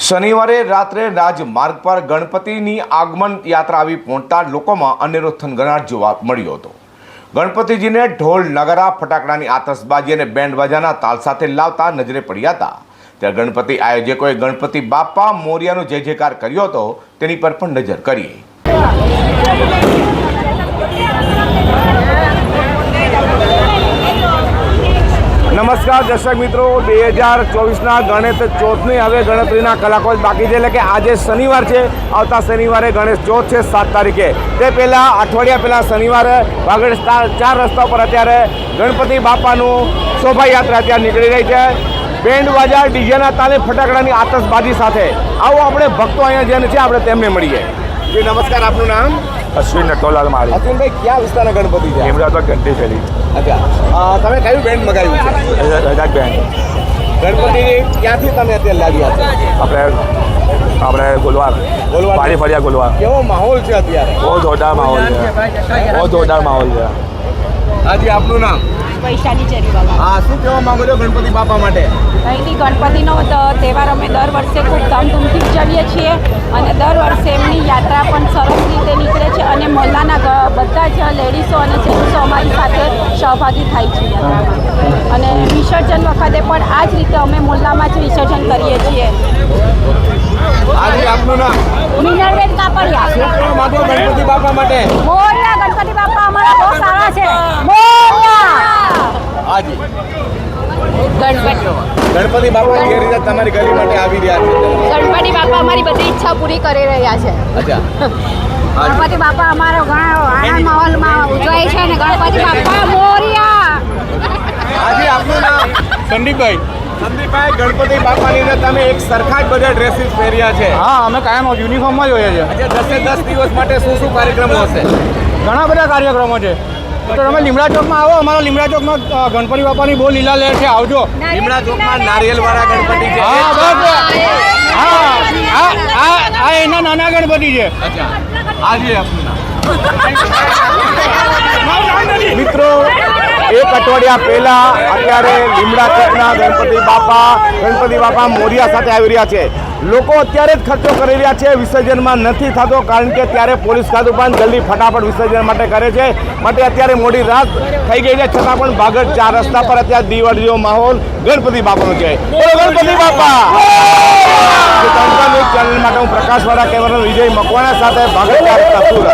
શનિવારે રાત્રે રાજમાર્ગ પર ગણપતિની આગમન યાત્રા આવી પહોંચતા લોકોમાં અનેરો થનગનાટ જોવા મળ્યો હતો। ગણપતિજીને ઢોલ નગારા ફટાકડાની આતશબાજી અને બેન્ડ બાજાના તાલ સાથે લાવતા નજરે પડ્યા હતા। ત્યારે ગણપતિ આયોજકોએ ગણપતિ બાપા મોરિયાનો જય જયકાર કર્યો હતો, તેની પર પણ નજર કરીએ। नमस्कार दर्शक मित्रों, 2024 गणेश चौथनी हवे गणतरीना कलाको बाकी है, એટલે કે આજે शनिवार है। આવતા शनिवारे गणेश चौथ है 7 तारीखे। તે પહેલા અઠવાડિયા પહેલા શનિવારે વાગડ 4 રસ્તા પર અત્યારે ગણપતિ બાપાનું શોભાયાત્રા અત્યારે નીકળી રહી છે। બેન્ડ બાજા ડીજેના તાલે ફટાકડાની આતશબાજી સાથે આવો આપણે ભક્તો અહીંયા જેને છે આપણે તેમને મળીએ। જી નમસ્કાર, આપનું નામ? અશ્વિન નટોલાલ માળી। અશ્વિનભાઈ, ક્યાં વિસ્તારના ગણપતિ છે? લીમડા તો ઘંટી ફેરી। અચ્છા, તમે કયું બેન્ડ મગાવ્યું છે? રજાક બેન। ગણપતિ ક્યાંથી તમે અત્યારે લાવ્યા છો? આપણે ગોલવાર પાણી ફર્યા ગોલવાર। કેવો માહોલ છે અત્યારે? બહુ જોરદાર માહોલ છે, બહુ જોરદાર માહોલ છે। હાજી, આપનું નામ? વૈશાલી ચરીવાલા। હા, શું કહેવા માંગો છો ગણપતિ બાપા માટે? અહીંથી ગણપતિનો તહેવાર અમે દર વર્ષે ખૂબ ધામધૂમથી ઉજવીએ છીએ અને દર વર્ષે એમની યાત્રા પણ સરસ રીતે નીકળે છે અને મહોલ્લાના બધા જ લેડીઝો અને જેન્ટ્સો અમારી સાથે સહભાગી થાય છે યાત્રામાં। અને વિસર્જન વખતે પણ આ જ રીતે અમે મહોલ્લામાં જ વિસર્જન કરીએ છીએ। હાજી, આપનું નામ? મિનરબેન કાપડિયા। શું કહેવા માંગો ગણપતિ બાપા માટે? મોરિયા, ગણપતિ બાપા અમારા બહુ સારા છે। મોરિયા। હાજી, ગણપતિ બાપા જે રીતે તમારી ગલી માટે આવી રહ્યા છે? ગણપતિ બાપા અમારી બધી ઈચ્છા પૂરી કરી રહ્યા છે। અચ્છા, ગણપતિ બાપા અમારો ઘણા આનંદ માહોલમાં ઉજવાય છે અને ગણપતિ બાપા મોરિયા। હાજી, આપનું નામ? સંદીપભાઈ। સંદીપભાઈ, ગણપતિ બાપાની અંદર તમે એક સરખા જ બધા ડ્રેસીસ પહેર્યા છે। હા, અમે કાયમ યુનિફોર્મમાં જોઈએ છે। આજે 10 દિવસ માટે શું કાર્યક્રમો હશે? ઘણા બધા કાર્યક્રમો છે। તો તમે લીમડા ચોકમાં આવો, અમારા લીમડા ચોકમાં ગણપતિ બાપાની બહુ લીલા લહેર છે, આવજો। લીમડા ચોકમાં નારિયેલવાળા ગણપતિ છે? હા, બસ હા, એના નાના ગણપતિ છે। અચ્છા, હાજી, આપનું નામ? મિત્રો, એક અઠવાડિયા પહેલા અત્યારે લીમડા ચોકના ગણપતિ બાપા મોરિયા સાથે આવી રહ્યા છે। લોકો અત્યારે જ ખર્ચો કરી રહ્યા છે, વિસર્જનમાં નથી થતો, કારણ કે ત્યારે પોલીસ ખાતું પણ જલ્દી ફટાફટ વિસર્જન માટે કરે છે, માટે અત્યારે મોડી રાત થઈ ગઈ છે, છતાં પણ ભાગળ 4 રસ્તા પર અત્યારે દિવાળીનો માહોલ ગણપતિ બાપાનો છે। ગણપતિ બાપા ચેનલ માટે હું પ્રકાશવાળા કેમેરા વિજય મકવાણા સાથે ભાગળ 4 રસ્તા સુરત।